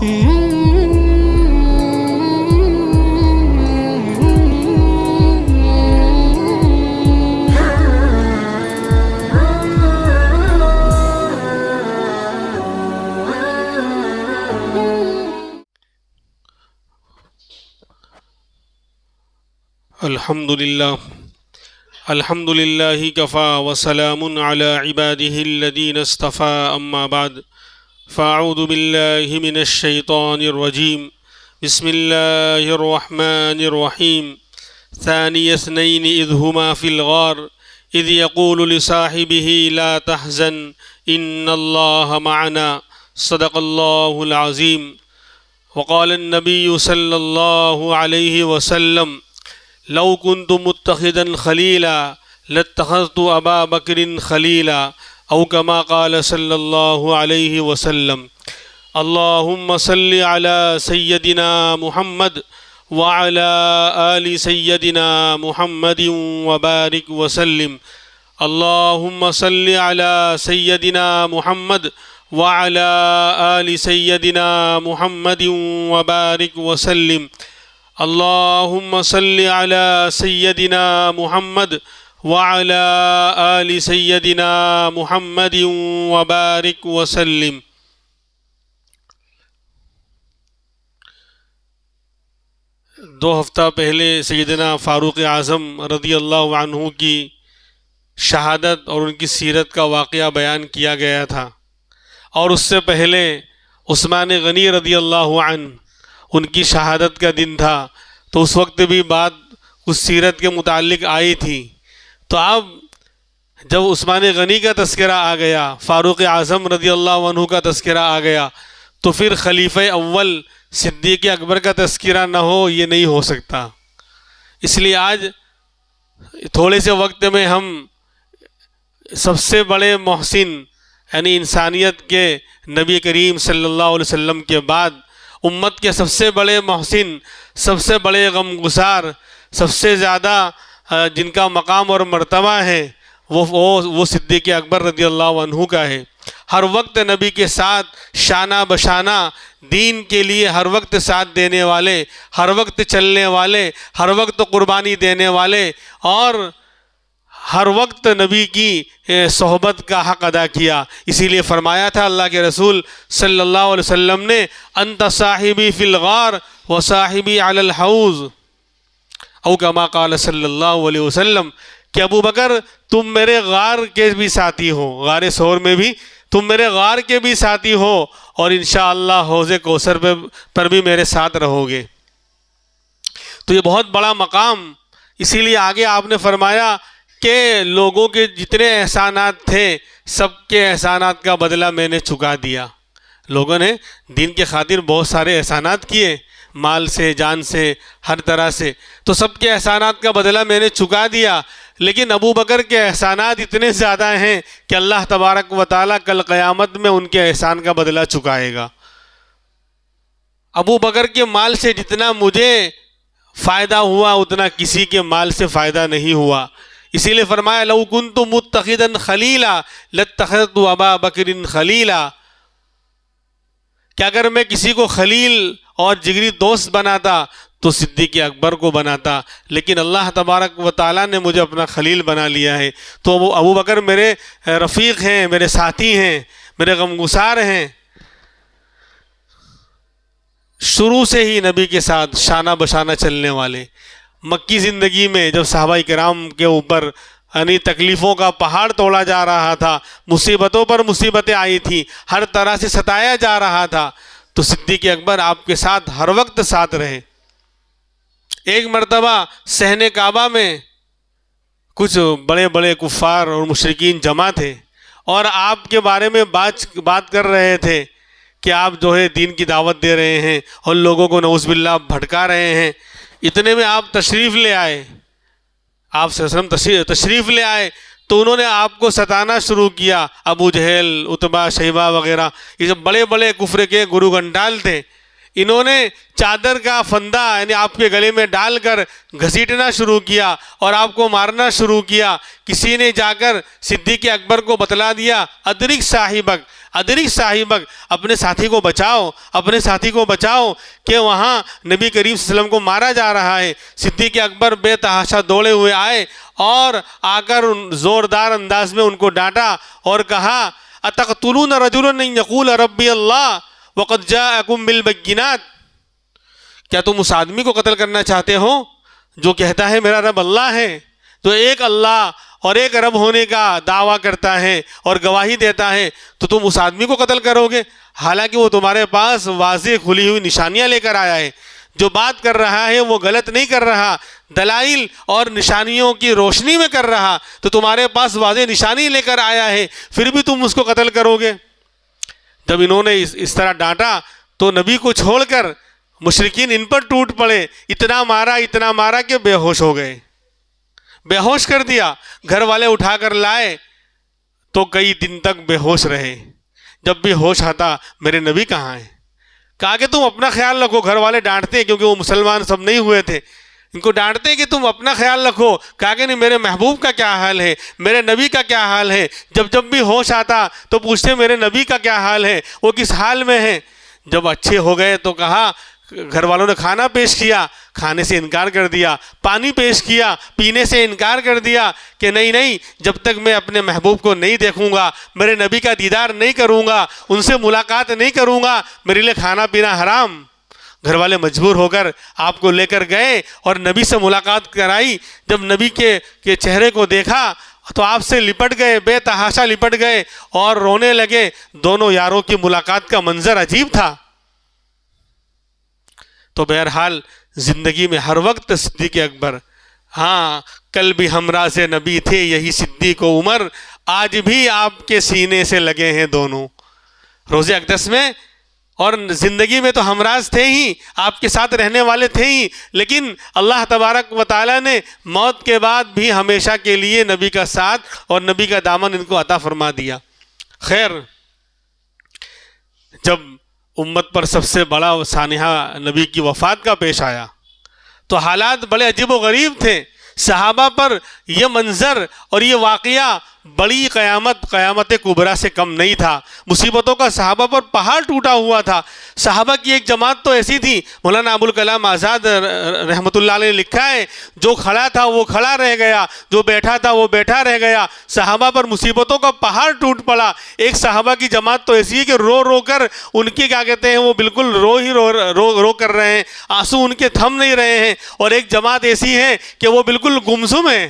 الحمد للہ کفا وسلام علی عباده الذین اصطفى اما بعد فاعوذ باللہ من الشیطان الرجیم بسم اللہ الرحمن الرحیم ثانی اثنین اذ ہما فی الغار اذ یقول لصاحبہ لا تحزن ان اللہ معنا صدق اللہ العظیم وقال النبی صلی اللہ علیہ وسلم لو كنت متخذا خلیلا لاتخذت ابا بکر خلیلا او كما قال صلی اللہ علیہ وسلم اللہم صل علی سیدنا محمد وعلى آل سیدنا محمد وبارک وسلم اللہم صل علی سیدنا محمد وعلى آل سیدنا محمد وبارک وسلم اللہم صل علی سیدنا محمد وعلى آل سیدنا محمد وبارک وسلم۔ دو ہفتہ پہلے سیدنا فاروق اعظم رضی اللہ عنہ کی شہادت اور ان کی سیرت کا واقعہ بیان کیا گیا تھا، اور اس سے پہلے عثمان غنی رضی اللہ عنہ ان کی شہادت کا دن تھا، تو اس وقت بھی بات اس سیرت کے متعلق آئی تھی۔ تو اب جب عثمان غنی کا تذکرہ آ گیا، فاروق اعظم رضی اللہ عنہ کا تذکرہ آ گیا، تو پھر خلیفہ اول صدیق اکبر کا تذکرہ نہ ہو یہ نہیں ہو سکتا۔ اس لیے آج تھوڑے سے وقت میں ہم سب سے بڑے محسن یعنی انسانیت کے نبی کریم صلی اللہ علیہ وسلم کے بعد امت کے سب سے بڑے محسن، سب سے بڑے غمگسار، سب سے زیادہ جن کا مقام اور مرتبہ ہے وہ صدیق اکبر رضی اللہ عنہ کا ہے۔ ہر وقت نبی کے ساتھ شانہ بشانہ دین کے لیے ہر وقت ساتھ دینے والے، ہر وقت چلنے والے، ہر وقت قربانی دینے والے، اور ہر وقت نبی کی صحبت کا حق ادا کیا۔ اسی لیے فرمایا تھا اللہ کے رسول صلی اللہ علیہ وسلم نے انت صاحبی فی الغار و صاحبی علی الحوض، او کما قال صلی اللہ علیہ وسلم کہ ابو بکر تم میرے غار کے بھی ساتھی ہو، غار ثور میں بھی تم میرے غار کے بھی ساتھی ہو، اور انشاءاللہ حوض کوثر پر بھی میرے ساتھ رہو گے۔ تو یہ بہت بڑا مقام، اسی لیے آگے آپ نے فرمایا کہ لوگوں کے جتنے احسانات تھے سب کے احسانات کا بدلہ میں نے چکا دیا۔ لوگوں نے دین کے خاطر بہت سارے احسانات کیے، مال سے، جان سے، ہر طرح سے، تو سب کے احسانات کا بدلہ میں نے چکا دیا، لیکن ابو بکر کے احسانات اتنے زیادہ ہیں کہ اللہ تبارک و تعالیٰ کل قیامت میں ان کے احسان کا بدلہ چکائے گا۔ ابو بکر کے مال سے جتنا مجھے فائدہ ہوا اتنا کسی کے مال سے فائدہ نہیں ہوا۔ اسی لیے فرمایا لو کنت متخذا خلیلا لاتخذت ابا بکر خلیلا، کہ اگر میں کسی کو خلیل اور جگری دوست بناتا تو صدیق اکبر کو بناتا، لیکن اللہ تبارک و تعالیٰ نے مجھے اپنا خلیل بنا لیا ہے، تو وہ ابو بکر میرے رفیق ہیں، میرے ساتھی ہیں، میرے غمگسار ہیں۔ شروع سے ہی نبی کے ساتھ شانہ بشانہ چلنے والے، مکی زندگی میں جب صحابہ کرام کے اوپر یعنی تکلیفوں کا پہاڑ توڑا جا رہا تھا، مصیبتوں پر مصیبتیں آئی تھیں، ہر طرح سے ستایا جا رہا تھا، تو صدیق اکبر آپ کے ساتھ ہر وقت ساتھ رہے۔ ایک مرتبہ صحن کعبہ میں کچھ بڑے بڑے کفار اور مشرکین جمع تھے، اور آپ کے بارے میں بات کر رہے تھے کہ آپ جو ہے دین کی دعوت دے رہے ہیں اور لوگوں کو نعوذ باللہ بھٹکا رہے ہیں۔ اتنے میں آپ تشریف لے آئے، آپ صلی اللہ علیہ وسلم تشریف لے آئے، تو انہوں نے آپ کو ستانا شروع کیا۔ ابو جہل، عتبہ، شیبہ وغیرہ، یہ سب بڑے بڑے کفر کے گرو گھنٹال تھے۔ انہوں نے چادر کا فندہ یعنی آپ کے گلے میں ڈال کر گھسیٹنا شروع کیا اور آپ کو مارنا شروع کیا۔ کسی نے جا کر صدیق اکبر کو بتلا دیا ادرک صاحبک، ادرک صاحبک، اپنے ساتھی کو بچاؤ، اپنے ساتھی کو بچاؤ کہ وہاں نبی کریم صلی اللہ علیہ وسلم کو مارا جا رہا ہے۔ صدیق اکبر بے تحاشا دوڑے ہوئے آئے اور آ کر زوردار انداز میں ان کو ڈانٹا اور کہا اتقتلون رجلا ان یقول ربی اللہ وقد جاءکم بالبینات، کیا تم اس آدمی کو قتل کرنا چاہتے ہو جو کہتا ہے میرا رب اللہ ہے، تو ایک اللہ اور ایک رب ہونے کا دعویٰ کرتا ہے اور گواہی دیتا ہے، تو تم اس آدمی کو قتل کرو گے، حالانکہ وہ تمہارے پاس واضح کھلی ہوئی نشانیاں لے کر آیا ہے، جو بات کر رہا ہے وہ غلط نہیں کر رہا، دلائل اور نشانیوں کی روشنی میں کر رہا، تو تمہارے پاس واضح نشانی لے کر آیا ہے، پھر بھی تم اس کو قتل کرو گے۔ جب انہوں نے اس طرح ڈانٹا تو نبی کو چھوڑ کر مشرکین ان پر ٹوٹ پڑے، اتنا مارا کہ بے ہوش ہو گئے، بے ہوش کر دیا۔ گھر والے اٹھا کر لائے تو کئی دن تک بے ہوش رہے۔ جب بھی ہوش آتا میرے نبی کہاں ہیں؟ کہا کہ تم اپنا خیال رکھو۔ گھر والے ڈانٹتے کیونکہ وہ مسلمان سب نہیں ہوئے تھے، ان کو ڈانٹتے کہ تم اپنا خیال رکھو۔ کہا کہ نہیں، میرے محبوب کا کیا حال ہے، میرے نبی کا کیا حال ہے؟ جب بھی ہوش آتا تو پوچھتے میرے نبی کا کیا حال ہے، وہ کس حال میں ہیں؟ جب اچھے ہو گئے تو کہا، گھر والوں نے کھانا پیش کیا، کھانے سے انکار کر دیا، پانی پیش کیا، پینے سے انکار کر دیا کہ نہیں، جب تک میں اپنے محبوب کو نہیں دیکھوں گا، میرے نبی کا دیدار نہیں کروں گا، ان سے ملاقات نہیں کروں گا، میرے لیے کھانا پینا حرام۔ گھر والے مجبور ہو کر آپ کو لے کر گئے اور نبی سے ملاقات کرائی۔ جب نبی کے چہرے کو دیکھا تو آپ سے لپٹ گئے، بے تحاشا لپٹ گئے اور رونے لگے۔ دونوں یاروں کی ملاقات کا منظر عجیب تھا۔ تو بہرحال زندگی میں ہر وقت صدیق اکبر، ہاں کل بھی ہمراز نبی تھے یہی صدیق و عمر، آج بھی آپ کے سینے سے لگے ہیں دونوں۔ روزہ اقدس میں اور زندگی میں تو ہمراز تھے ہی، آپ کے ساتھ رہنے والے تھے ہی، لیکن اللہ تبارک و تعالیٰ نے موت کے بعد بھی ہمیشہ کے لیے نبی کا ساتھ اور نبی کا دامن ان کو عطا فرما دیا۔ خیر، جب امت پر سب سے بڑا سانحہ نبی کی وفات کا پیش آیا تو حالات بڑے عجیب و غریب تھے۔ صحابہ پر یہ منظر اور یہ واقعہ بڑی قیامت کبریٰ سے کم نہیں تھا۔ مصیبتوں کا صحابہ پر پہاڑ ٹوٹا ہوا تھا۔ صحابہ کی ایک جماعت تو ایسی تھی، مولانا ابوالکلام آزاد رحمۃ اللہ علیہ نے لکھا ہے، جو کھڑا تھا وہ کھڑا رہ گیا، جو بیٹھا تھا وہ بیٹھا رہ گیا۔ صحابہ پر مصیبتوں کا پہاڑ ٹوٹ پڑا۔ ایک صحابہ کی جماعت تو ایسی ہے کہ رو کر ان کی کیا کہتے ہیں، وہ بالکل رو کر رہے ہیں، آنسو ان کے تھم نہیں رہے ہیں۔ اور ایک جماعت ایسی ہے کہ وہ بالکل گمسم ہے،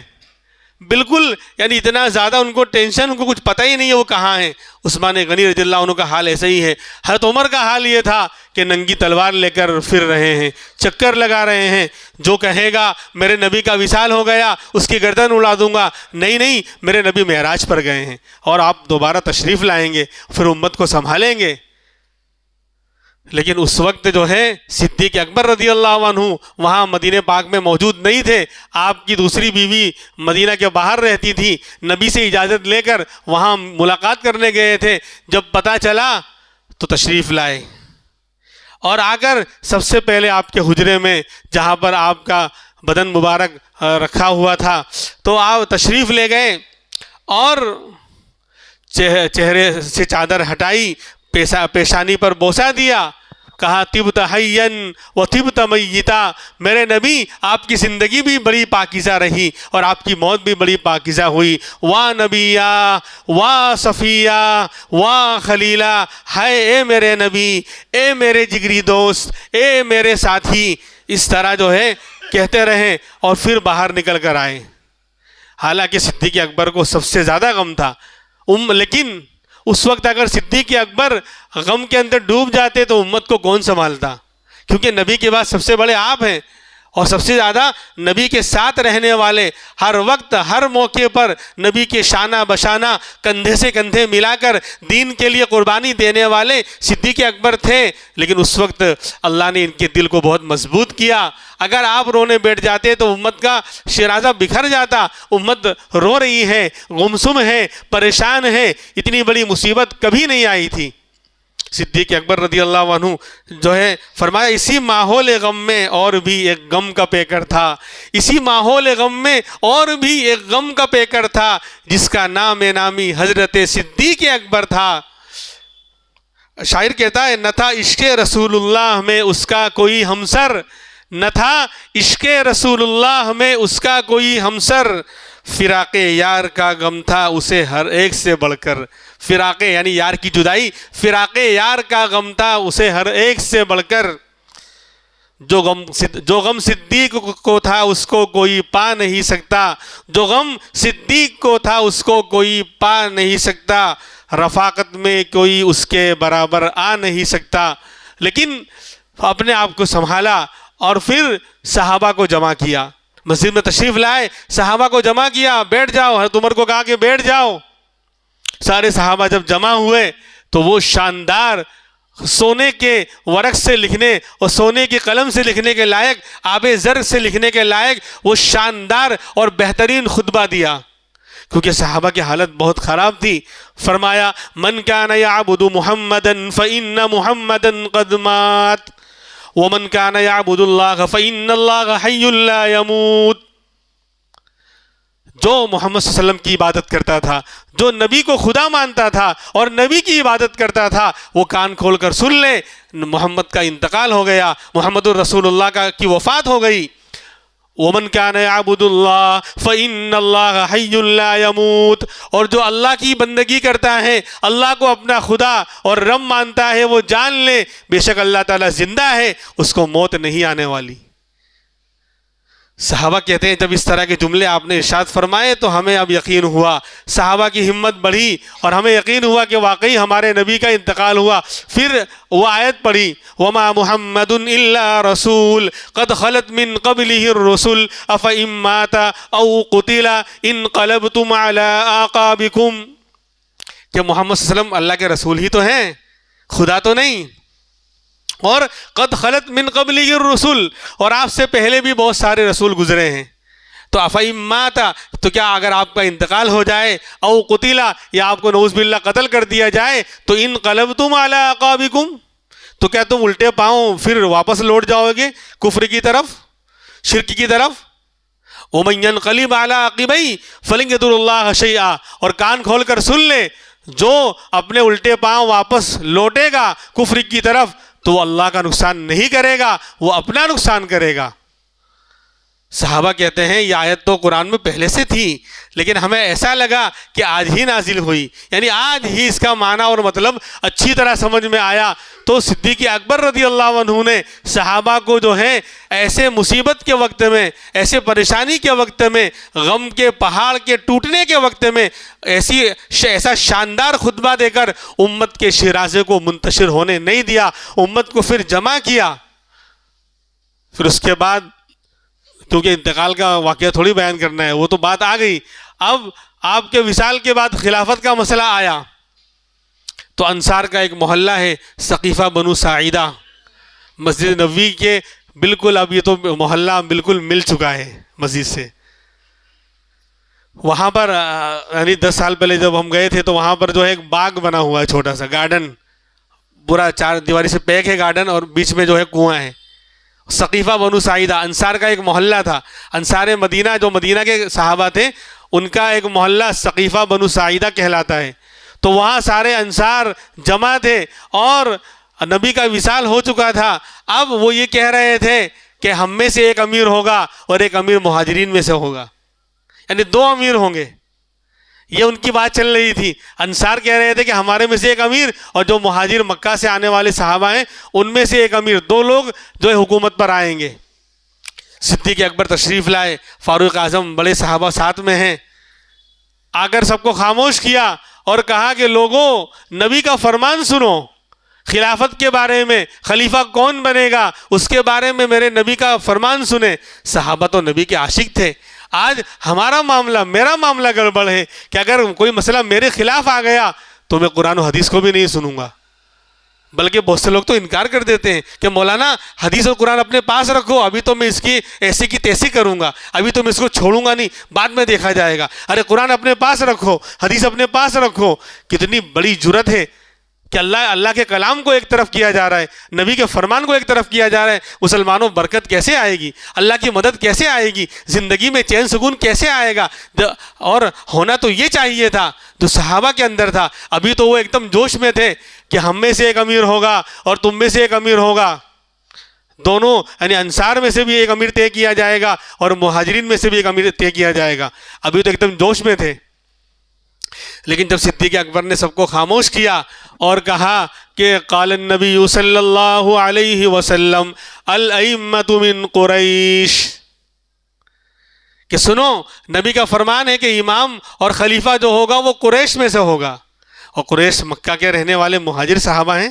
بالکل یعنی اتنا زیادہ ان کو ٹینشن، ان کو کچھ پتہ ہی نہیں ہے وہ کہاں ہیں۔ عثمان غنی رضی اللہ عنہ کا حال ایسا ہی ہے۔ حضرت عمر کا حال یہ تھا کہ ننگی تلوار لے کر پھر رہے ہیں، چکر لگا رہے ہیں، جو کہے گا میرے نبی کا وصال ہو گیا اس کی گردن اڑا دوں گا، نہیں، میرے نبی معراج پر گئے ہیں اور آپ دوبارہ تشریف لائیں گے، پھر امت کو سنبھالیں گے۔ لیکن اس وقت جو ہے صدیق اکبر رضی اللہ عنہ وہاں مدینہ پاک میں موجود نہیں تھے۔ آپ کی دوسری بیوی مدینہ کے باہر رہتی تھی، نبی سے اجازت لے کر وہاں ملاقات کرنے گئے تھے۔ جب پتہ چلا تو تشریف لائے اور آ کر سب سے پہلے آپ کے حجرے میں جہاں پر آپ کا بدن مبارک رکھا ہوا تھا تو آپ تشریف لے گئے اور چہرے سے چادر ہٹائی، پیشانی پر بوسہ دیا، کہا طبت حیا و طبت میتا، میرے نبی آپ کی زندگی بھی بڑی پاکیزہ رہی اور آپ کی موت بھی بڑی پاکیزہ ہوئی۔ وا نبیہ وا صفیہ وا خلیلہ، ہائے اے میرے نبی، اے میرے جگری دوست، اے میرے ساتھی، اس طرح جو ہے کہتے رہیں اور پھر باہر نکل کر آئے۔ حالانکہ صدیق اکبر کو سب سے زیادہ غم تھا، لیکن اس وقت اگر صدیق اکبر غم کے اندر ڈوب جاتے تو امت کو کون سنبھالتا؟ کیونکہ نبی کے بعد سب سے بڑے آپ ہیں اور سب سے زیادہ نبی کے ساتھ رہنے والے، ہر وقت ہر موقع پر نبی کے شانہ بشانہ کندھے سے کندھے ملا کر دین کے لیے قربانی دینے والے صدیق اکبر تھے۔ لیکن اس وقت اللہ نے ان کے دل کو بہت مضبوط کیا۔ اگر آپ رونے بیٹھ جاتے تو امت کا شیرازہ بکھر جاتا۔ امت رو رہی ہے، گمسم ہے، پریشان ہے، اتنی بڑی مصیبت کبھی نہیں آئی تھی۔ صدیق اکبر رضی اللہ عنہ جو ہے فرمایا، اسی ماحول غم میں اور بھی ایک غم کا پیکر تھا، اسی ماحول غم میں اور بھی ایک غم کا پیکر تھا جس کا نام نامی حضرت صدیق اکبر تھا۔ شاعر کہتا ہے نہ تھا عشق رسول اللہ میں اس کا کوئی ہمسر، نہ تھا عشق رسول اللہ میں اس کا کوئی ہمسر، فراق یار کا غم تھا اسے ہر ایک سے بڑھ کر، فراق یعنی یار کی جدائی، فراق یار کا غم تھا اسے ہر ایک سے بڑھ کر، جو غم صدیق کو تھا اس کو کوئی پا نہیں سکتا، جو غم صدیق کو تھا اس کو کوئی پا نہیں سکتا، رفاقت میں کوئی اس کے برابر آ نہیں سکتا۔ لیکن اپنے آپ کو سنبھالا اور پھر صحابہ کو جمع کیا، مسجد میں تشریف لائے، صحابہ کو جمع کیا، بیٹھ جاؤ، حضرت عمر کو کہا کہ بیٹھ جاؤ۔ سارے صحابہ جب جمع ہوئے تو وہ شاندار سونے کے ورق سے لکھنے اور سونے کی قلم سے لکھنے کے لائق، آب زر سے لکھنے کے لائق وہ شاندار اور بہترین خطبہ دیا، کیونکہ صحابہ کی حالت بہت خراب تھی۔ فرمایا من کان یعبد محمدا فإن محمدا قد مات ومن کان یعبد اللہ فإن اللہ حی لا يموت۔ جو محمد صلی اللہ علیہ وسلم کی عبادت کرتا تھا، جو نبی کو خدا مانتا تھا اور نبی کی عبادت کرتا تھا، وہ کان کھول کر سن لے، محمد کا انتقال ہو گیا، محمد الرسول اللہ کی وفات ہو گئی۔ ومن کان یعبد اللہ فإن اللہ حی لا يموت، اور جو اللہ کی بندگی کرتا ہے، اللہ کو اپنا خدا اور رب مانتا ہے، وہ جان لے بے شک اللہ تعالیٰ زندہ ہے، اس کو موت نہیں آنے والی۔ صحابہ کہتے ہیں جب اس طرح کے جملے آپ نے ارشاد فرمائے تو ہمیں اب یقین ہوا، صحابہ کی ہمت بڑھی اور ہمیں یقین ہوا کہ واقعی ہمارے نبی کا انتقال ہوا۔ پھر وہ آیت پڑھی وما محمد الا رسول قد خلت من قبلہ الرسل افإن مات او قتل انقلبتم علی اعقابکم، کہ محمد صلی اللہ علیہ وسلم اللہ کے رسول ہی تو ہیں، خدا تو نہیں، اور قد خلت من قبلہ الرسل، اور آپ سے پہلے بھی بہت سارے رسول گزرے ہیں، تو افإن مات، تو کیا اگر آپ کا انتقال ہو جائے، او قتل، یا آپ کو نعوذ باللہ قتل کر دیا جائے، تو انقلبتم علی اعقابکم، تو کیا تم الٹے پاؤں پھر واپس لوٹ جاؤ گے کفر کی طرف، شرک کی طرف؟ ومن ينقلب علی عقبیہ فلن یضر اللہ شیئا، اور کان کھول کر سن لے، جو اپنے الٹے پاؤں واپس لوٹے گا کفر کی طرف تو وہ اللہ کا نقصان نہیں کرے گا، وہ اپنا نقصان کرے گا۔ صحابہ کہتے ہیں یہ آیت تو قرآن میں پہلے سے تھی، لیکن ہمیں ایسا لگا کہ آج ہی نازل ہوئی، یعنی آج ہی اس کا معنی اور مطلب اچھی طرح سمجھ میں آیا۔ تو صدیق اکبر رضی اللہ عنہ نے صحابہ کو جو ہے ایسے مصیبت کے وقت میں، ایسے پریشانی کے وقت میں، غم کے پہاڑ کے ٹوٹنے کے وقت میں ایسا شاندار خطبہ دے کر امت کے شیرازے کو منتشر ہونے نہیں دیا، امت کو پھر جمع کیا۔ پھر اس کے بعد کیونکہ انتقال کا واقعہ تھوڑی بیان کرنا ہے، وہ تو بات آ گئی، اب آپ کے وصال کے بعد خلافت کا مسئلہ آیا، تو انصار کا ایک محلہ ہے ثقیفہ بنو ساعدہ، مسجد نبوی کے بالکل، اب یہ تو محلہ بالکل مل چکا ہے مسجد سے، وہاں پر یعنی 10 سال پہلے جب ہم گئے تھے تو وہاں پر جو ہے ایک باغ بنا ہوا ہے، چھوٹا سا گارڈن، پورا 4 دیواری سے پیک ہے گارڈن، اور بیچ میں جو ہے کنواں ہے۔ ثقیفہ بنو ساعدہ انصار کا ایک محلہ تھا، انصار مدینہ جو مدینہ کے صحابہ تھے ان کا ایک محلہ ثقیفہ بنو ساعدہ کہلاتا ہے۔ تو وہاں سارے انصار جمع تھے اور نبی کا وصال ہو چکا تھا، اب وہ یہ کہہ رہے تھے کہ ہم میں سے ایک امیر ہوگا اور ایک امیر مہاجرین میں سے ہوگا، یعنی 2 امیر ہوں گے، یہ ان کی بات چل رہی تھی۔ انصار کہہ رہے تھے کہ ہمارے میں سے ایک امیر، اور جو مہاجر مکہ سے آنے والے صحابہ ہیں ان میں سے ایک امیر، 2 لوگ جو ہے حکومت پر آئیں گے۔ صدیق اکبر تشریف لائے، فاروق اعظم بڑے صحابہ ساتھ میں ہیں، آ کر سب کو خاموش کیا اور کہا کہ لوگوں نبی کا فرمان سنو، خلافت کے بارے میں، خلیفہ کون بنے گا اس کے بارے میں میرے نبی کا فرمان سنیں۔ صحابہ تو نبی کے عاشق تھے، آج ہمارا معاملہ، میرا معاملہ گڑبڑ ہے کہ اگر کوئی مسئلہ میرے خلاف آ گیا تو میں قرآن و حدیث کو بھی نہیں سنوں گا، بلکہ بہت سے لوگ تو انکار کر دیتے ہیں کہ مولانا حدیث اور قرآن اپنے پاس رکھو، ابھی تو میں اس کی ایسی کی تیسی کروں گا، ابھی تو میں اس کو چھوڑوں گا نہیں، بعد میں دیکھا جائے گا۔ ارے قرآن اپنے پاس رکھو، حدیث اپنے پاس رکھو، کتنی بڑی جرت ہے کہ اللہ کے کلام کو ایک طرف کیا جا رہا ہے، نبی کے فرمان کو ایک طرف کیا جا رہا ہے، مسلمانوں برکت کیسے آئے گی، اللہ کی مدد کیسے آئے گی، زندگی میں چین سکون کیسے آئے گا؟ اور ہونا تو یہ چاہیے تھا جو صحابہ کے اندر تھا۔ ابھی تو وہ ایک دم جوش میں تھے کہ ہم میں سے ایک امیر ہوگا اور تم میں سے ایک امیر ہوگا، دونوں یعنی انصار میں سے بھی ایک امیر طے کیا جائے گا اور مہاجرین میں سے بھی ایک امیر طے کیا جائے گا، ابھی تو ایک دم جوش میں تھے۔ لیکن جب صدیق اکبر نے سب کو خاموش کیا اور کہا کہ قال النبی صلی اللہ علیہ وسلم الائمۃ من قریش، کہ سنو نبی کا فرمان ہے کہ امام اور خلیفہ جو ہوگا وہ قریش میں سے ہوگا، اور قریش مکہ کے رہنے والے مہاجر صحابہ ہیں۔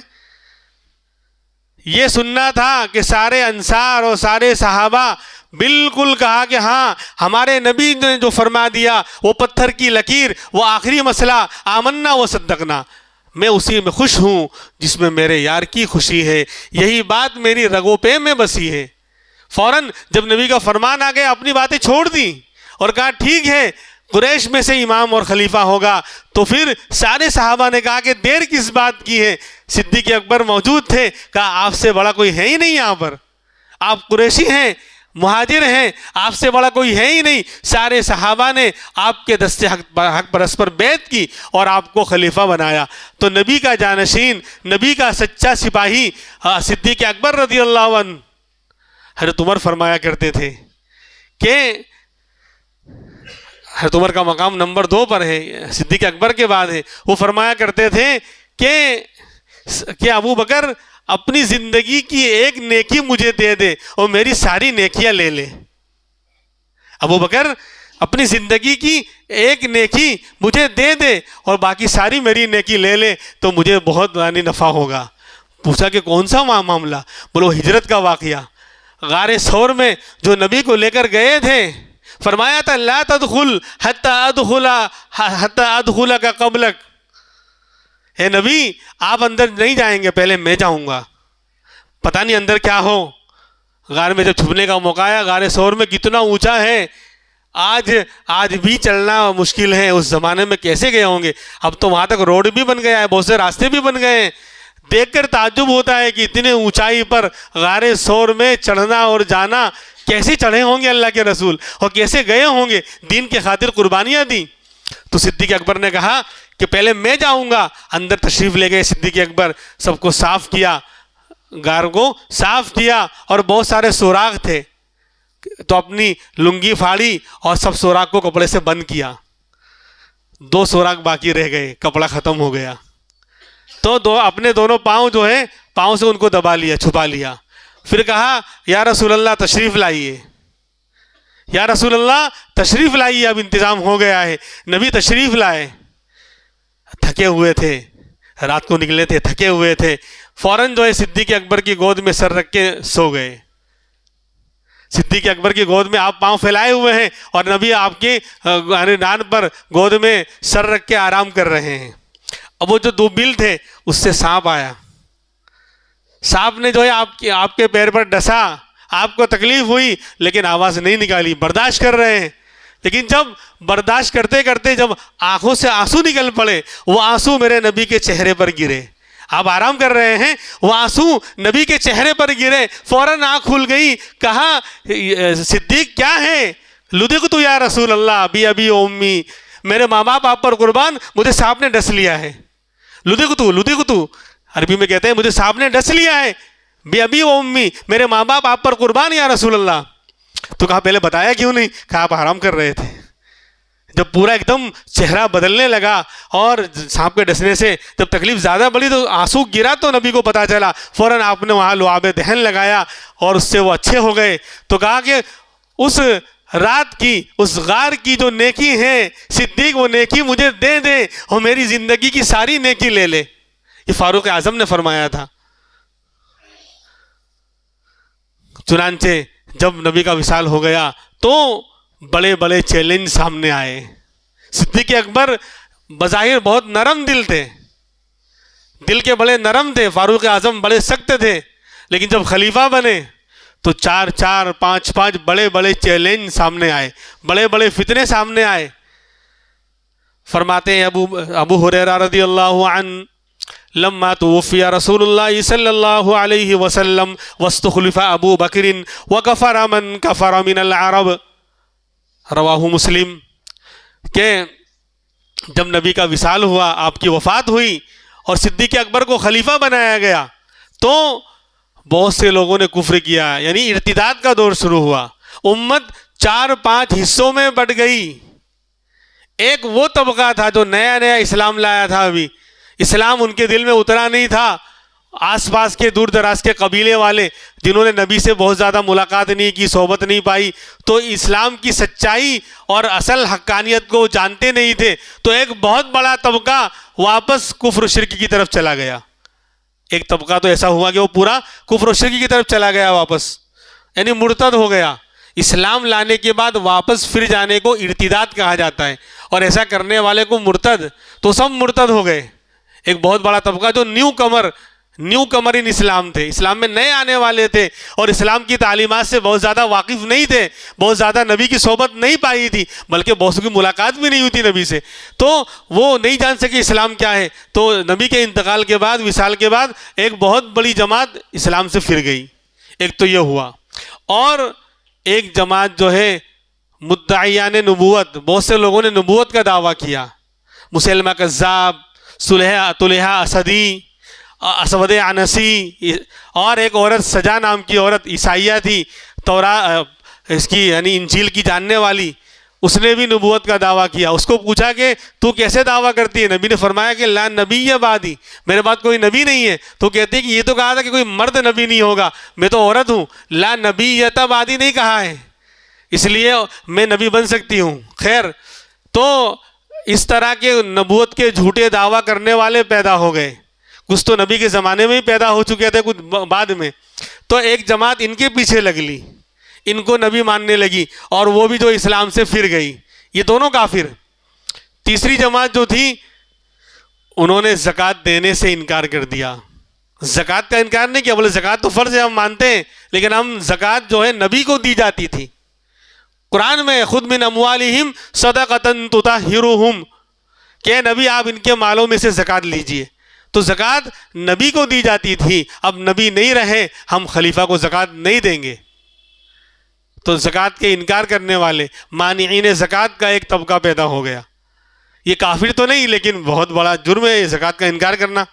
یہ سننا تھا کہ سارے انصار اور سارے صحابہ بالکل کہا کہ ہاں ہمارے نبی نے جو فرما دیا وہ پتھر کی لکیر، وہ آخری مسئلہ، آمنا و صدقنا، میں اسی میں خوش ہوں جس میں میرے یار کی خوشی ہے، یہی بات میری رگوں پہ میں بسی ہے۔ فوراً جب نبی کا فرمان آ گیا اپنی باتیں چھوڑ دیں اور کہا ٹھیک ہے قریش میں سے امام اور خلیفہ ہوگا۔ تو پھر سارے صحابہ نے کہا کہ دیر کس بات کی ہے؟ صدیق اکبر موجود تھے، کہا آپ سے بڑا کوئی ہے ہی نہیں یہاں پر، آپ قریشی ہیں، مہاجر ہیں، آپ سے بڑا کوئی ہے ہی نہیں۔ سارے صحابہ نے آپ کے دستے حق پرست پر بیعت کی اور آپ کو خلیفہ بنایا۔ تو نبی کا جانشین، نبی کا سچا سپاہی صدیق اکبر رضی اللہ عنہ، حضرت عمر فرمایا کرتے تھے کہ حضرت عمر کا مقام نمبر 2 پر ہے، صدیق اکبر کے بعد ہے، وہ فرمایا کرتے تھے کہ ابو بکر اپنی زندگی کی ایک نیکی مجھے دے دے اور میری ساری نیکیاں لے لے۔ ابو بکر اپنی زندگی کی ایک نیکی مجھے دے دے اور باقی ساری میری نیکی لے لے تو مجھے بہت نفع ہوگا۔ پوچھا کہ کون سا معاملہ؟ بولو ہجرت کا واقعہ، غار ثور میں جو نبی کو لے کر گئے تھے، فرمایا تھا لا تدخل حتی ادخلک قبلک، اے نبی آپ اندر نہیں جائیں گے، پہلے میں جاؤں گا۔ پتہ نہیں اندر کیا ہو۔ غار میں جب چھپنے کا موقع آیا، غار ثور میں کتنا اونچا ہے، آج بھی چلنا مشکل ہے، اس زمانے میں کیسے گئے ہوں گے؟ اب تو وہاں تک روڈ بھی بن گیا ہے، بہت سے راستے بھی بن گئے ہیں۔ دیکھ کر تعجب ہوتا ہے کہ اتنے اونچائی پر غار ثور میں چڑھنا اور جانا، کیسے چڑھے ہوں گے اللہ کے رسول اور کیسے گئے ہوں گے، دین کے خاطر قربانیاں دیں۔ تو صدیق اکبر نے کہا کہ پہلے میں جاؤں گا۔ اندر تشریف لے گئے صدیق اکبر، سب کو صاف کیا، غار کو صاف کیا اور بہت سارے سوراخ تھے تو اپنی لنگی پھاڑی اور سب سوراخ کو کپڑے سے بند کیا۔ 2 سوراخ باقی رہ گئے، کپڑا ختم ہو گیا تو اپنے دونوں پاؤں جو ہے پاؤں سے ان کو دبا لیا، چھپا لیا۔ پھر کہا یا رسول اللہ تشریف لائیے، یا رسول اللہ تشریف لائیے، اب انتظام ہو گیا ہے۔ نبی تشریف لائے، تھکے ہوئے تھے، رات کو نکلے تھے، تھکے ہوئے تھے، فوراً جو ہے صدیق اکبر کی گود میں سر رکھ کے سو گئے۔ صدیق اکبر کی گود میں آپ پاؤں پھیلائے ہوئے ہیں اور نبی آپ کے نان پر گود میں سر رکھ کے آرام کر رہے ہیں۔ اب وہ جو دوبل تھے اس سے سانپ آیا، سانپ نے جو ہے آپ کے پیر پر ڈسا، آپ کو تکلیف ہوئی لیکن آواز نہیں نکالی، برداشت کر رہے ہیں۔ لیکن جب برداشت کرتے کرتے جب آنکھوں سے آنسو نکل پڑے، وہ آنسو میرے نبی کے چہرے پر گرے۔ آپ آرام کر رہے ہیں، وہ آنسو نبی کے چہرے پر گرے، فوراً آنکھ کھل گئی۔ کہا صدیق کیا ہے؟ لدغت یا رسول اللہ ابی ابی امی، میرے ماں باپ آپ پر قربان، مجھے سانپ نے ڈس لیا ہے۔ لدغت عربی میں کہتے ہیں مجھے سانپ نے ڈس لیا ہے، بی ابی و امی، میرے ماں باپ آپ پر قربان یا رسول اللہ۔ تو کہا پہلے بتایا کیوں نہیں؟ کہا آپ آرام کر رہے تھے۔ جب پورا ایک دم چہرہ بدلنے لگا اور سانپ کے ڈسنے سے جب تکلیف زیادہ بڑھی تو آنسو گرا تو نبی کو پتا چلا، فوراً آپ نے وہاں لعاب دہن لگایا اور اس سے وہ اچھے ہو گئے۔ تو کہا کہ اس رات کی، اس غار کی جو نیکی ہے صدیق، وہ نیکی مجھے دے دے اور میری زندگی کی ساری نیکی لے لے۔ یہ فاروق اعظم نے فرمایا تھا۔ چنانچہ جب نبی کا وصال ہو گیا تو بڑے بڑے چیلنج سامنے آئے۔ صدیق اکبر بظاہر بہت نرم دل تھے، دل کے بڑے نرم تھے، فاروق اعظم بڑے سخت تھے، لیکن جب خلیفہ بنے تو 4 5 بڑے بڑے چیلنج سامنے آئے، بڑے بڑے فتنے سامنے آئے۔ فرماتے ہیں ابو ہریرہ رضی اللہ عنہ، لما توفی رسول اللہ صلی اللہ علیہ وسلم واستخلف ابو بکر وکفر من کفر من العرب، رواہ مسلم، کہ جب نبی کا وصال ہوا، آپ کی وفات ہوئی اور صدیق اکبر کو خلیفہ بنایا گیا تو بہت سے لوگوں نے کفر کیا، یعنی ارتداد کا دور شروع ہوا، امت 4-5 حصوں میں بٹ گئی۔ ایک وہ طبقہ تھا جو نیا نیا اسلام لایا تھا، ابھی اسلام ان کے دل میں اترا نہیں تھا، آس پاس کے دور دراز کے قبیلے والے جنہوں نے نبی سے بہت زیادہ ملاقات نہیں کی، صحبت نہیں پائی، تو اسلام کی سچائی اور اصل حقانیت کو جانتے نہیں تھے، تو ایک بہت بڑا طبقہ واپس کفر و شرک کی طرف چلا گیا۔ ایک طبقہ تو ایسا ہوا کہ وہ پورا کفر و شرک کی طرف چلا گیا واپس، یعنی مرتد ہو گیا۔ اسلام لانے کے بعد واپس پھر جانے کو ارتداد کہا جاتا ہے، اور ایسا کرنے والے کو مرتد، تو سب مرتد ہو گئے۔ ایک بہت بڑا طبقہ جو نیو کمر ان اسلام تھے، اسلام میں نئے آنے والے تھے اور اسلام کی تعلیمات سے بہت زیادہ واقف نہیں تھے، بہت زیادہ نبی کی صحبت نہیں پائی تھی، بلکہ بہت کی ملاقات بھی نہیں ہوئی تھی نبی سے، تو وہ نہیں جان سکے اسلام کیا ہے۔ تو نبی کے انتقال کے بعد، وصال کے بعد، ایک بہت بڑی جماعت اسلام سے پھر گئی۔ ایک تو یہ ہوا، اور ایک جماعت جو ہے مدعیان نبوت، بہت سے لوگوں نے نبوت کا دعویٰ کیا، مسیلمہ کذاب، طلحہ اسدی، اسود عنسی، اور ایک عورت سجا نام کی عورت عیسائیہ تھی، اس کی یعنی انجیل کی جاننے والی، اس نے بھی نبوت کا دعویٰ کیا۔ اس کو پوچھا کہ تو کیسے دعویٰ کرتی ہے؟ نبی نے فرمایا کہ لا نبی بعدی، میرے بعد کوئی نبی نہیں ہے۔ تو کہتے ہیں کہ یہ تو کہا تھا کہ کوئی مرد نبی نہیں ہوگا، میں تو عورت ہوں، لا نبیۃ بعدی نہیں کہا ہے، اس لیے میں نبی بن سکتی ہوں۔ خیر، تو اس طرح کے نبوت کے جھوٹے دعویٰ کرنے والے پیدا ہو گئے، کچھ تو نبی کے زمانے میں ہی پیدا ہو چکے تھے، کچھ بعد میں، تو ایک جماعت ان کے پیچھے لگ لی، ان کو نبی ماننے لگی، اور وہ بھی جو اسلام سے پھر گئی، یہ دونوں کافر۔ تیسری جماعت جو تھی، انہوں نے زکوٰۃ دینے سے انکار کر دیا، زکوٰۃ کا انکار نہیں کیا، بولے زکوٰۃ تو فرض ہے، ہم مانتے ہیں، لیکن ہم زکوٰۃ جو ہے نبی کو دی جاتی تھی، قرآن میں خود من اموالہم صدقۃ تطہرہم، کہ نبی آپ ان کے مالوں میں سے زکوٰۃ لیجئے، تو زکوٰۃ نبی کو دی جاتی تھی، اب نبی نہیں رہے، ہم خلیفہ کو زکوٰۃ نہیں دیں گے۔ تو زکوٰۃ کے انکار کرنے والے مانعین زکوٰۃ کا ایک طبقہ پیدا ہو گیا۔ یہ کافر تو نہیں، لیکن بہت بڑا جرم ہے زکوٰۃ کا انکار کرنا،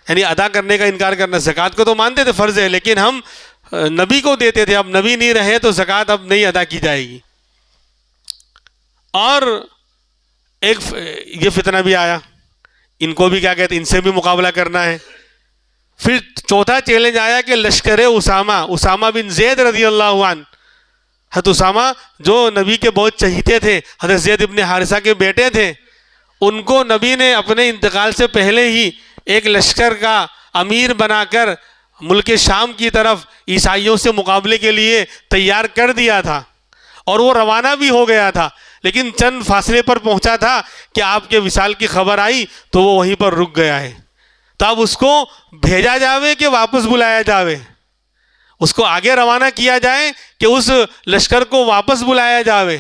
یعنی ادا کرنے کا انکار کرنا۔ زکوٰۃ کو تو مانتے تھے فرض ہے، لیکن ہم نبی کو دیتے تھے، اب نبی نہیں رہے تو زکوٰۃ اب نہیں ادا کی جائے گی۔ اور ایک یہ فتنہ بھی آیا، ان کو بھی کیا کہتے ہیں، ان سے بھی مقابلہ کرنا ہے۔ پھر چوتھا چیلنج آیا کہ لشکر اسامہ بن زید رضی اللہ عنہ، حضرت اسامہ جو نبی کے بہت چہیتے تھے، حضرت زید ابن حارثہ کے بیٹے تھے، ان کو نبی نے اپنے انتقال سے پہلے ہی ایک لشکر کا امیر بنا کر ملک شام کی طرف عیسائیوں سے مقابلے کے لیے تیار کر دیا تھا، اور وہ روانہ بھی ہو گیا تھا، لیکن چند فاصلے پر پہنچا تھا کہ آپ کے وصال کی خبر آئی تو وہ وہیں پر رک گیا ہے۔ تو اب اس کو بھیجا جاوے کہ واپس بلایا جاوے، اس کو آگے روانہ کیا جائے کہ اس لشکر کو واپس بلایا جاوے،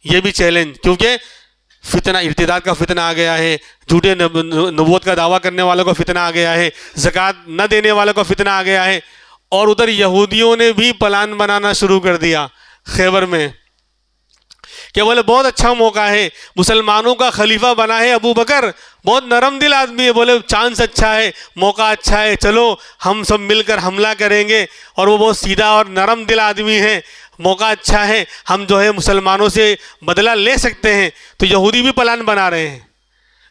یہ بھی چیلنج، کیونکہ فتنہ ارتداد کا فتنہ آ گیا ہے، جھوٹے نبوت کا دعویٰ کرنے والوں کا فتنہ آ گیا ہے، زکوٰۃ نہ دینے والوں کا فتنہ آ گیا ہے، اور ادھر یہودیوں نے بھی پلان بنانا شروع کر دیا خیبر میں کہ بولے بہت اچھا موقع ہے، مسلمانوں کا خلیفہ بنا ہے ابو بکر، بہت نرم دل آدمی ہے، بولے چانس اچھا ہے، موقع اچھا ہے، چلو ہم سب مل کر حملہ کریں گے، اور وہ بہت سیدھا اور نرم دل آدمی ہے، موقع اچھا ہے، ہم جو ہے مسلمانوں سے بدلہ لے سکتے ہیں۔ تو یہودی بھی پلان بنا رہے ہیں،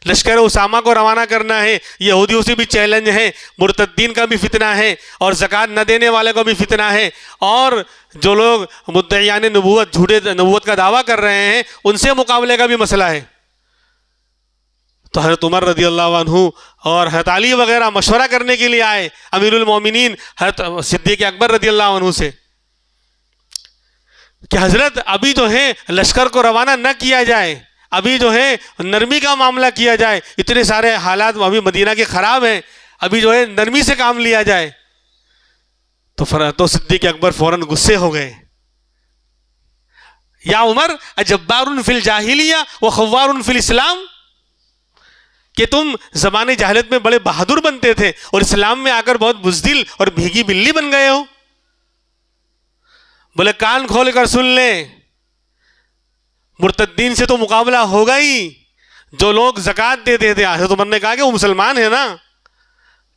لشکر اسامہ کو روانہ کرنا ہے، یہودیوں سے بھی چیلنج ہے، مرتدین کا بھی فتنہ ہے، اور زکوٰۃ نہ دینے والے کا بھی فتنہ ہے، اور جو لوگ مدعیان نبوت، جھوٹے نبوت کا دعویٰ کر رہے ہیں، ان سے مقابلے کا بھی مسئلہ ہے۔ تو حضرت عمر رضی اللہ عنہ اور حضرت علی وغیرہ مشورہ کرنے کے لیے آئے امیر المومنین حضرت صدیق اکبر رضی اللہ عنہ سے کہ حضرت ابھی جو ہے لشکر کو روانہ نہ کیا جائے، ابھی جو ہے نرمی کا معاملہ کیا جائے، اتنے سارے حالات ابھی مدینہ کے خراب ہیں، ابھی جو ہے نرمی سے کام لیا جائے۔ تو صدیق اکبر فوراً غصے ہو گئے، یا عمر اجبار فی الجاہلیہ و خوار فی الاسلام، کہ تم زمانے جاہلیت میں بڑے بہادر بنتے تھے اور اسلام میں آ کر بہت بزدل اور بھیگی بلی بن گئے ہو؟ بولے کان کھول کر سن لیں، مرتدین سے تو مقابلہ ہوگا ہی۔ جو لوگ زکوٰۃ دیتے تھے، حضرت عمر نے کہا کہ وہ مسلمان ہیں نا،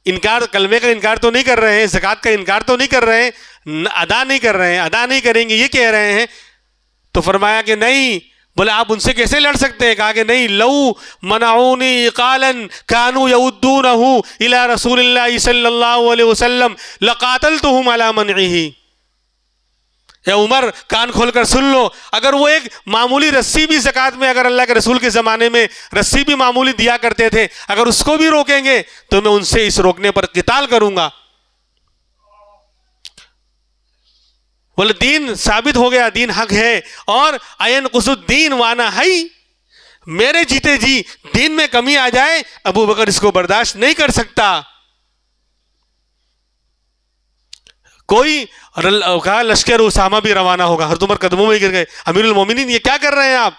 انکار، کلمے کا انکار تو نہیں کر رہے ہیں، زکوٰۃ کا انکار تو نہیں کر رہے ہیں، ادا نہیں کر رہے ہیں، ادا نہیں کریں گے یہ کہہ رہے ہیں۔ تو فرمایا کہ نہیں۔ بولے آپ ان سے کیسے لڑ سکتے ہیں؟ کہا کہ نہیں، لو منعونی قالا کانوا یودونہ الی رسول اللہ صلی اللہ علیہ وسلم لقاتلتہم علی منعہ۔ اے عمر کان کھول کر سن لو، اگر وہ ایک معمولی رسی بھی زکوٰۃ میں، اگر اللہ کے رسول کے زمانے میں رسی بھی معمولی دیا کرتے تھے، اگر اس کو بھی روکیں گے تو میں ان سے اس روکنے پر قتال کروں گا۔ بولے دین ثابت ہو گیا، دین حق ہے، اور اینقص الدین وانا حی، میرے جیتے جی دین میں کمی آ جائے ابو بکر اس کو برداشت نہیں کر سکتا۔ کوئی کہا لشکر اسامہ بھی روانہ ہوگا، حضرت عمر قدموں میں گر گئے، امیر المومنین یہ کیا کر رہے ہیں آپ؟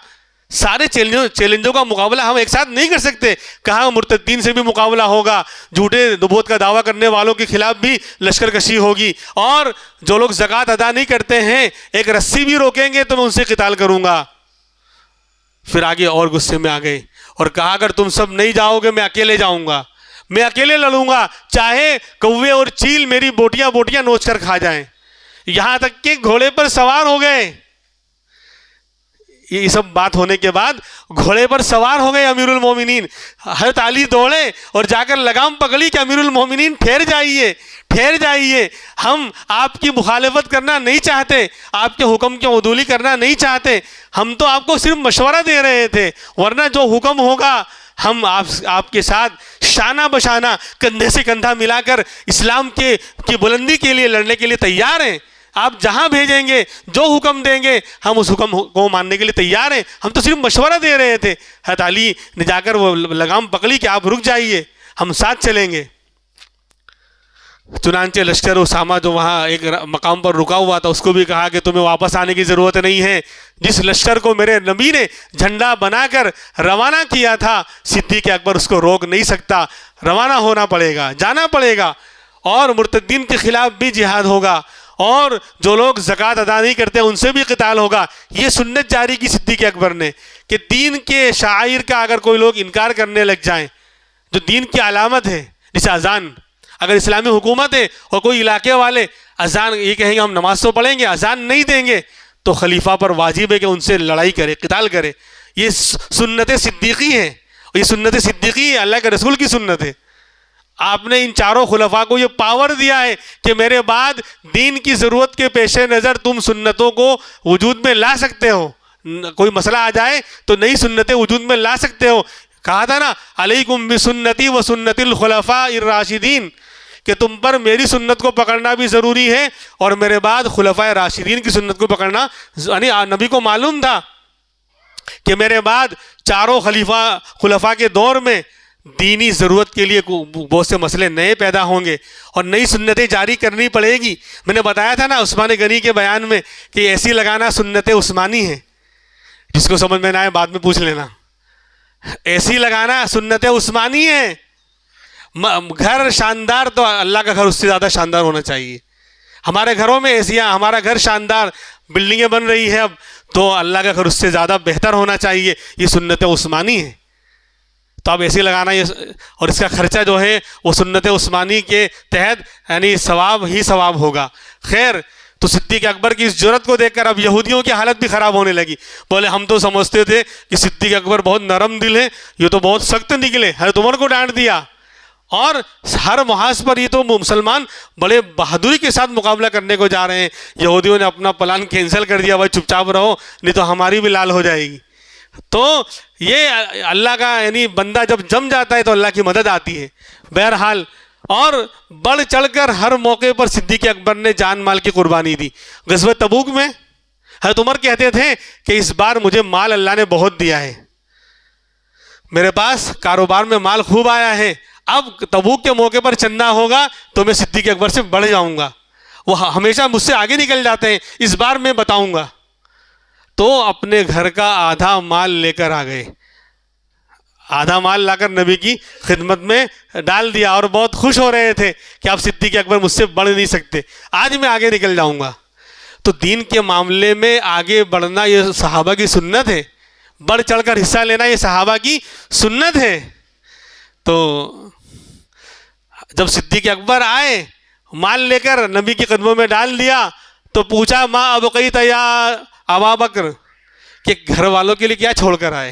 سارے چیلنجوں کا مقابلہ ہم ایک ساتھ نہیں کر سکتے۔ کہاں مرتدین سے بھی مقابلہ ہوگا، جھوٹے نبوت کا دعویٰ کرنے والوں کے خلاف بھی لشکر کشی ہوگی، اور جو لوگ زکوٰۃ ادا نہیں کرتے ہیں ایک رسی بھی روکیں گے تو میں ان سے قتال کروں گا۔ پھر آگے اور غصے میں آ گئے اور کہا اگر تم سب نہیں جاؤ گے میں اکیلے جاؤں گا، میں اکیلے لڑوں گا، چاہے کوے اور چیل میری بوٹیاں بوٹیاں نوچ کر کھا جائیں۔ یہاں تک کہ گھوڑے پر سوار ہو گئے۔ یہ سب بات ہونے کے بعد گھوڑے پر سوار ہو گئے امیر المومنین۔ حضرت علی دوڑے اور جا کر لگام پکڑی کہ امیر المومنین ٹھہر جائیے، ٹھہر جائیے، ہم آپ کی مخالفت کرنا نہیں چاہتے، آپ کے حکم کی عدولی کرنا نہیں چاہتے، ہم تو آپ کو صرف مشورہ دے رہے تھے، ورنہ جو حکم ہوگا ہم آپ کے ساتھ شانہ بشانہ کندھے سے کندھا ملا کر اسلام کی بلندی کے لیے لڑنے کے لیے تیار ہیں۔ آپ جہاں بھیجیں گے، جو حکم دیں گے ہم اس حکم کو ماننے کے لیے تیار ہیں، ہم تو صرف مشورہ دے رہے تھے۔ حضرت علی نے جا کر وہ لگام پکڑی کہ آپ رک جائیے، ہم ساتھ چلیں گے۔ چنانچہ لشکر اسامہ جو وہاں ایک مقام پر رکا ہوا تھا اس کو بھی کہا کہ تمہیں واپس آنے کی ضرورت نہیں ہے، جس لشکر کو میرے نبی نے جھنڈا بنا کر روانہ کیا تھا صدیق اکبر اس کو روک نہیں سکتا، روانہ ہونا پڑے گا، جانا پڑے گا، اور مرتدین کے خلاف بھی جہاد ہوگا، اور جو لوگ زکوٰۃ ادا نہیں کرتے ان سے بھی قتال ہوگا۔ یہ سنت جاری کی صدیق اکبر نے کہ دین کے شعائر کا اگر کوئی لوگ انکار کرنے لگ جائیں، جو دین کی علامت ہے، جیسے اذان، اگر اسلامی حکومت ہے اور کوئی علاقے والے اذان یہ کہیں گے ہم نماز تو پڑھیں گے، اذان نہیں دیں گے، تو خلیفہ پر واجب ہے کہ ان سے لڑائی کرے، قتال کرے۔ یہ سنت صدیقی ہے، یہ سنت صدیقی اللہ کے رسول کی سنت ہے۔ آپ نے ان چاروں خلفاء کو یہ پاور دیا ہے کہ میرے بعد دین کی ضرورت کے پیش نظر تم سنتوں کو وجود میں لا سکتے ہو، کوئی مسئلہ آ جائے تو نئی سنتیں وجود میں لا سکتے ہو۔ کہا تھا نا علیکم بسنتی و سنت الخلفاء الراشدین، کہ تم پر میری سنت کو پکڑنا بھی ضروری ہے اور میرے بعد خلفاء راشدین کی سنت کو پکڑنا، یعنی نبی کو معلوم تھا کہ میرے بعد چاروں خلفاء کے دور میں دینی ضرورت کے لیے بہت سے مسئلے نئے پیدا ہوں گے اور نئی سنتیں جاری کرنی پڑے گی۔ میں نے بتایا تھا نا عثمان غنی کے بیان میں کہ ایسی لگانا سنت عثمانی ہے، جس کو سمجھ میں نہ آئے بعد میں پوچھ لینا۔ ایسی لگانا سنت عثمانی ہے۔ گھر شاندار تو اللہ کا گھر اس سے زیادہ شاندار ہونا چاہیے۔ ہمارے گھروں میں ایسیاں، ہمارا گھر شاندار، بلڈنگیں بن رہی ہے اب، تو اللہ کا گھر اس سے زیادہ بہتر ہونا چاہیے۔ یہ سنت عثمانی ہے، تو اب ایسی لگانا اور اس کا خرچہ جو ہے وہ سنت عثمانی کے تحت یعنی ثواب ہی ثواب ہوگا۔ خیر، تو صدیق اکبر کی اس جرأت کو دیکھ کر اب یہودیوں کی حالت بھی خراب ہونے لگی۔ بولے ہم تو سمجھتے تھے کہ صدیق اکبر بہت نرم دل ہے، یہ تو بہت سخت نکلے، حضرت عمر کو ڈانٹ دیا، اور ہر محاذ پر یہ تو مسلمان بڑے بہادری کے ساتھ مقابلہ کرنے کو جا رہے ہیں۔ یہودیوں نے اپنا پلان کینسل کر دیا، بھائی چپ چاپ رہو نہیں تو ہماری بھی لال ہو جائے گی۔ تو یہ اللہ کا یعنی بندہ جب جم جاتا ہے تو اللہ کی مدد آتی ہے۔ بہرحال، اور بڑھ چڑھ کر ہر موقع پر صدیق اکبر نے جان مال کی قربانی دی۔ غزوہ تبوک میں حضرت عمر کہتے تھے کہ اس بار مجھے مال اللہ نے بہت دیا ہے، میرے پاس کاروبار میں مال خوب آیا ہے، اب تبوک کے موقع پر چندہ ہوگا تو میں صدیق اکبر سے بڑھ جاؤں گا، وہ ہمیشہ مجھ سے آگے نکل جاتے ہیں، اس بار میں بتاؤں گا۔ تو اپنے گھر کا آدھا مال لے کر آ گئے، آدھا مال لا کر نبی کی خدمت میں ڈال دیا اور بہت خوش ہو رہے تھے کہ آپ صدیق اکبر مجھ سے بڑھ نہیں سکتے، آج میں آگے نکل جاؤں گا۔ تو دین کے معاملے میں آگے بڑھنا یہ صحابہ کی سنت ہے، بڑھ چڑھ کر حصہ لینا یہ صحابہ کی سنت ہے۔ تو جب صدیق اکبر آئے، مال لے کر نبی کے قدموں میں ڈال دیا، تو پوچھا ما ابقیت یا ابا بکر، کہ گھر والوں کے لیے کیا چھوڑ کر آئے؟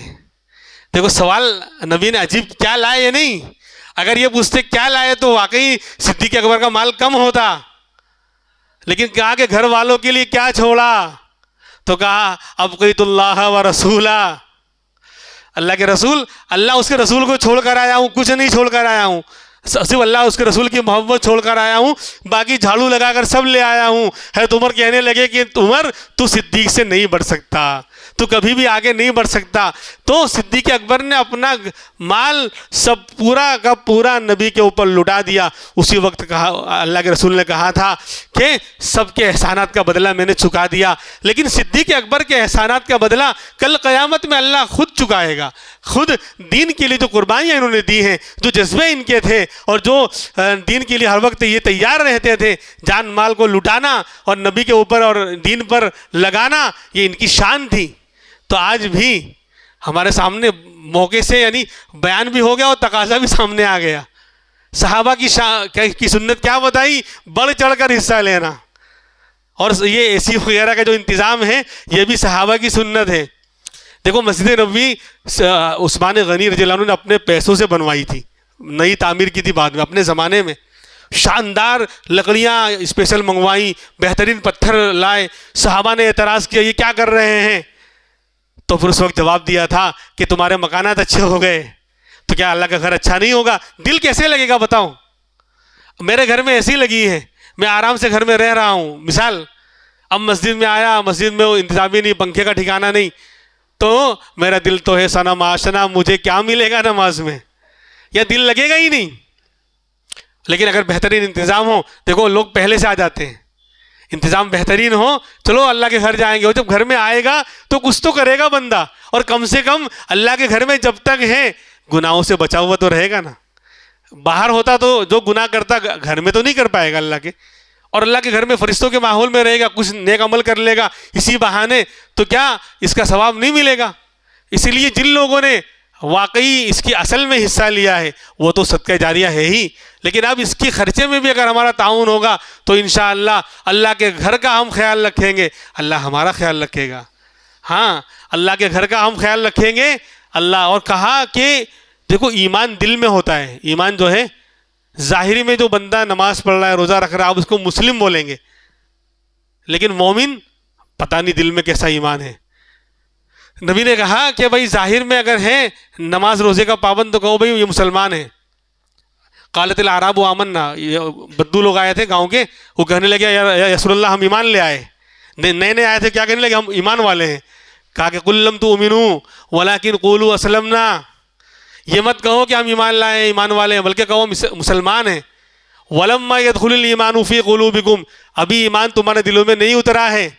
دیکھو سوال نبی نے عجیب کیا لائے یا نہیں، اگر یہ پوچھتے کیا لائے تو واقعی صدیق اکبر کا مال کم ہوتا، لیکن کہا کہ گھر والوں کے لیے کیا چھوڑا؟ تو کہا ابقیت اللہ و رسولہ، اللہ کے رسول، اللہ اس کے رسول کو چھوڑ کر آیا ہوں، کچھ نہیں چھوڑ کر آیا ہوں، صرف اللہ اس کے رسول کی محبت چھوڑ کر آیا ہوں، باقی جھاڑو لگا کر سب لے آیا ہوں۔ حضرت عمر کہنے لگے کہ عمر تو صدیق سے نہیں بڑھ سکتا، تو کبھی بھی آگے نہیں بڑھ سکتا۔ تو صدیق اکبر نے اپنا مال سب پورا کا پورا نبی کے اوپر لٹا دیا۔ اسی وقت کہا، اللہ کے رسول نے کہا تھا کہ سب کے احسانات کا بدلہ میں نے چکا دیا، لیکن صدیق اکبر کے احسانات کا بدلہ کل قیامت میں اللہ خود چکائے گا۔ خود دین کے لیے جو قربانیاں انہوں نے دی ہیں، جو جذبے ان کے تھے، اور جو دین کے لیے ہر وقت یہ تیار رہتے تھے جان مال کو لٹانا اور نبی کے اوپر اور دین پر لگانا، یہ ان کی شان تھی۔ تو آج بھی ہمارے سامنے موقع سے یعنی بیان بھی ہو گیا اور تقاضا بھی سامنے آ گیا۔ صحابہ کی سنت کیا بتائی؟ بڑھ چڑھ کر حصہ لینا، اور یہ اے سی وغیرہ کا جو انتظام ہے یہ بھی صحابہ کی سنت ہے۔ دیکھو مسجد نبوی عثمان غنی رضی اللہ عنہ نے اپنے پیسوں سے بنوائی تھی، نئی تعمیر کی تھی بعد میں، اپنے زمانے میں شاندار لکڑیاں اسپیشل منگوائیں، بہترین پتھر لائے۔ صحابہ نے اعتراض کیا یہ کیا کر رہے ہیں؟ تو پھر اس وقت جواب دیا تھا کہ تمہارے مکانات اچھے ہو گئے تو کیا اللہ کا گھر اچھا نہیں ہوگا؟ دل کیسے لگے گا بتاؤ؟ میرے گھر میں ایسی لگی ہے، میں آرام سے گھر میں رہ رہا ہوں، مثال اب مسجد میں آیا، مسجد میں انتظام ہی نہیں، پنکھے کا ٹھکانہ نہیں، تو میرا دل تو ہے صنم آشنا، مجھے کیا ملے گا نماز میں؟ یا دل لگے گا ہی نہیں۔ لیکن اگر بہترین انتظام ہو، دیکھو لوگ پہلے سے آ جاتے ہیں، انتظام بہترین ہو، چلو اللہ کے گھر جائیں گے، اور جب گھر میں آئے گا تو کچھ تو کرے گا بندہ، اور کم سے کم اللہ کے گھر میں جب تک ہے گناہوں سے بچا ہوا تو رہے گا نا۔ باہر ہوتا تو جو گناہ کرتا گھر میں تو نہیں کر پائے گا اللہ کے، اور اللہ کے گھر میں فرشتوں کے ماحول میں رہے گا، کچھ نیک عمل کر لے گا اسی بہانے، تو کیا اس کا ثواب نہیں ملے گا؟ اسی لیے جن لوگوں نے واقعی اس کی اصل میں حصہ لیا ہے وہ تو صدقہ جاریہ ہے ہی، لیکن اب اس کی خرچے میں بھی اگر ہمارا تعاون ہوگا تو انشاءاللہ اللہ کے گھر کا ہم خیال رکھیں گے، اللہ ہمارا خیال رکھے گا۔ ہاں، اللہ کے گھر کا ہم خیال رکھیں گے اللہ۔ اور کہا کہ دیکھو ایمان دل میں ہوتا ہے، ایمان جو ہے ظاہری میں جو بندہ نماز پڑھ رہا ہے، روزہ رکھ رہا ہے، آپ اس کو مسلم بولیں گے، لیکن مومن پتہ نہیں دل میں کیسا ایمان ہے۔ نبی نے کہا کہ بھائی ظاہر میں اگر ہے نماز روزے کا پابند تو کہو بھائی یہ مسلمان ہے۔ قالت الاعراب آمنا، یہ بدو لوگ آئے تھے گاؤں کے، وہ کہنے لگے یا رسول اللہ ہم ایمان لے آئے، نئے نئے آئے تھے، کیا کہنے لگے؟ ہم ایمان والے ہیں۔ کہا کہ قل لم تؤمنوا ولکن قولوا اسلمنا، یہ مت کہو کہ ہم ایمان لائے ہیں، ایمان والے ہیں، بلکہ کہو مسلمان ہیں۔ ولما يدخل الايمان في قلوبكم، ابھی ایمان تمہارے دلوں میں نہیں اترا ہے۔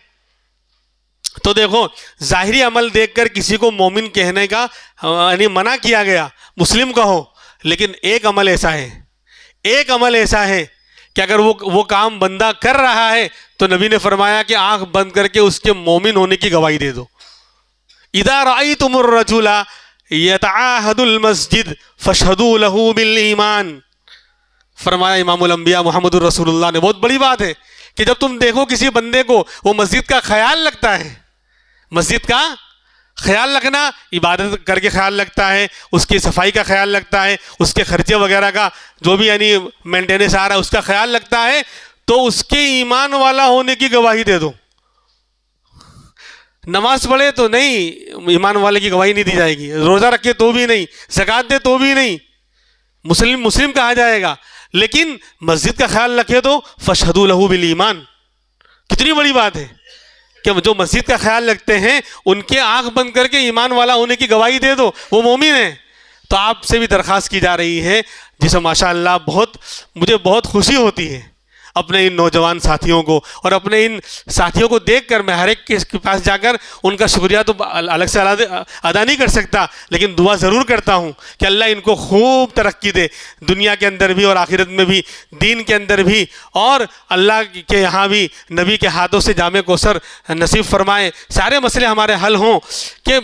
تو دیکھو ظاہری عمل دیکھ کر کسی کو مومن کہنے کا یعنی منع کیا گیا، مسلم کہو، لیکن ایک عمل ایسا ہے، ایک عمل ایسا ہے کہ اگر وہ کام بندہ کر رہا ہے تو نبی نے فرمایا کہ آنکھ بند کر کے اس کے مومن ہونے کی گواہی دے دو۔ اذا رأيتم الرجل يتعاهد المسجد فاشهدوا له بالایمان، فرمایا امام الانبیاء محمد الرسول اللہ نے۔ بہت بڑی بات ہے کہ جب تم دیکھو کسی بندے کو وہ مسجد کا خیال رکھتا ہے، مسجد کا خیال رکھنا عبادت کر کے خیال رکھتا ہے، اس کی صفائی کا خیال رکھتا ہے، اس کے خرچے وغیرہ کا جو بھی یعنی مینٹیننس آ رہا ہے اس کا خیال رکھتا ہے، تو اس کے ایمان والا ہونے کی گواہی دے دو۔ نماز پڑھے تو نہیں، ایمان والے کی گواہی نہیں دی جائے گی، روزہ رکھے تو بھی نہیں، زکوٰۃ دے تو بھی نہیں، مسلم کہا جائے گا، لیکن مسجد کا خیال رکھے تو فاشہدوا لہ بالایمان۔ کتنی بڑی بات ہے کہ جو مسجد کا خیال رکھتے ہیں ان کے آنکھ بند کر کے ایمان والا ہونے کی گواہی دے دو، وہ مومن ہیں۔ تو آپ سے بھی درخواست کی جا رہی ہے، جسے ماشاء اللہ مجھے بہت خوشی ہوتی ہے، اپنے ان نوجوان ساتھیوں کو، اور اپنے ان ساتھیوں کو دیکھ کر میں ہر ایک کے پاس جا کر ان کا شکریہ تو الگ سے ادا نہیں کر سکتا، لیکن دعا ضرور کرتا ہوں کہ اللہ ان کو خوب ترقی دے، دنیا کے اندر بھی اور آخرت میں بھی، دین کے اندر بھی، اور اللہ کے یہاں بھی نبی کے ہاتھوں سے جام کوثر نصیب فرمائے، سارے مسئلے ہمارے حل ہوں۔ کہ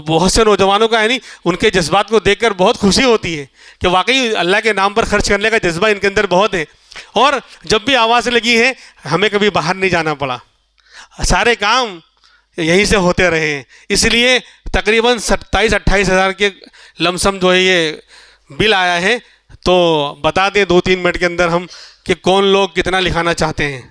بہت سے نوجوانوں کا یعنی ان کے جذبات کو دیکھ کر بہت خوشی ہوتی ہے کہ واقعی اللہ کے نام پر خرچ کرنے کا جذبہ ان کے اندر بہت ہے، اور جب بھی آواز لگی ہے ہمیں کبھی باہر نہیں جانا پڑا، سارے کام یہیں سے ہوتے رہے ہیں۔ اس لیے تقریباً 27-28 ہزار کے لم سم جو ہے یہ بل آیا ہے، تو بتا دیں 2-3 منٹ کے اندر ہم کہ کون لوگ کتنا لکھانا چاہتے ہیں۔